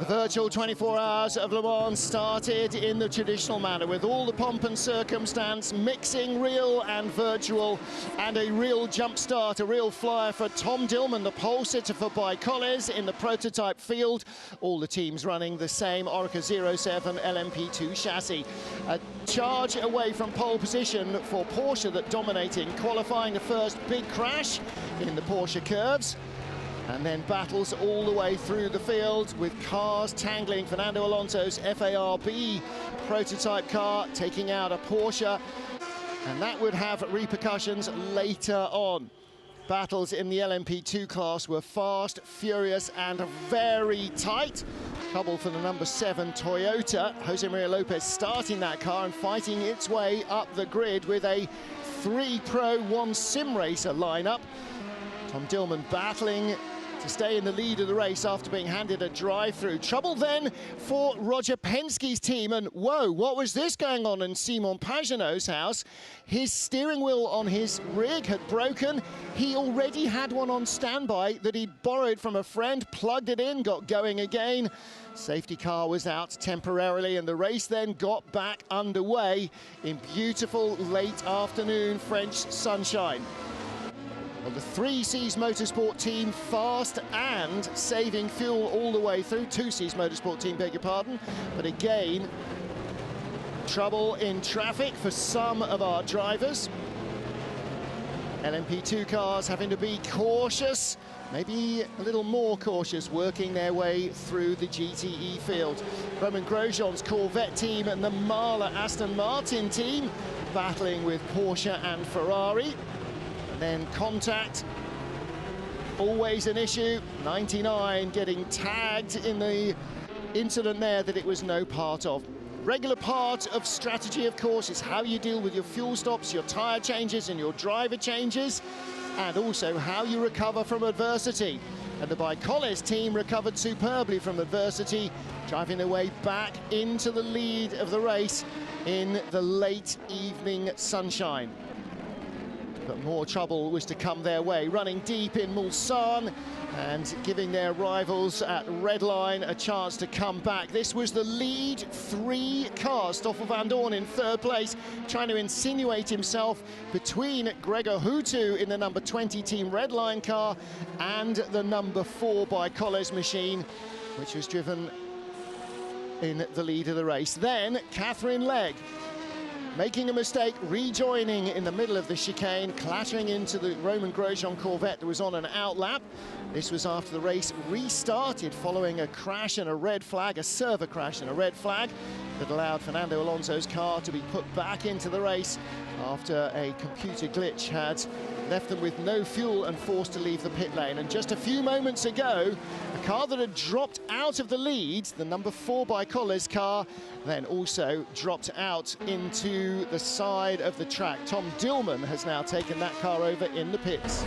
virtual 24 hours of Le Mans started in the traditional manner, with all the pomp and circumstance, mixing real and virtual, and a real jump start, a real flyer for Tom Dillman, the pole sitter for ByKolles in the prototype field. All the teams running the same Oreca 07 LMP2 chassis. A charge away from pole position for Porsche that dominating, qualifying the first big crash in the Porsche curves. And then battles all the way through the field with cars tangling. Fernando Alonso's FARB prototype car taking out a Porsche, and that would have repercussions later on. Battles in the LMP2 class were fast, furious, and very tight. Trouble for the number 7 Toyota. Jose Maria Lopez starting that car and fighting its way up the grid with a 3 Pro 1 Sim Racer lineup. Tom Dillman battling to stay in the lead of the race after being handed a drive-through. Trouble then for Roger Penske's team, and whoa, what was this going on in Simon Pagenaud's house? His steering wheel on his rig had broken. He already had one on standby that he'd borrowed from a friend, plugged it in, got going again. Safety car was out temporarily, and the race then got back underway in beautiful late afternoon French sunshine. Well, the 3Cs Motorsport team fast and saving fuel all the way through. 2Cs Motorsport team, beg your pardon. But again, trouble in traffic for some of our drivers. LMP2 cars having to be cautious, maybe a little more cautious, working their way through the GTE field. Romain Grosjean's Corvette team and the Mahler Aston Martin team battling with Porsche and Ferrari. Then contact, always an issue. 99 getting tagged in the incident there that it was no part of. Regular part of strategy, of course, is how you deal with your fuel stops, your tyre changes and your driver changes, and also how you recover from adversity. And the ByKolles team recovered superbly from adversity, driving their way back into the lead of the race in the late evening sunshine. But more trouble was to come their way, running deep in Mulsanne and giving their rivals at Redline a chance to come back. This was the lead 3 car. Stoffel Vandoorne in 3rd place, trying to insinuate himself between Gregor Houtu in the number 20 team Redline car and the number 4 ByKolles machine, which was driven in the lead of the race. Then Catherine Legge, making a mistake, rejoining in the middle of the chicane, clattering into the Romain Grosjean Corvette that was on an outlap. This was after the race restarted following a crash and a red flag, a server crash and a red flag that allowed Fernando Alonso's car to be put back into the race after a computer glitch had left them with no fuel and forced to leave the pit lane. And just a few moments ago, a car that had dropped out of the lead, the number 4 ByKolles car, then also dropped out into the side of the track. Tom Dillman has now taken that car over in the pits.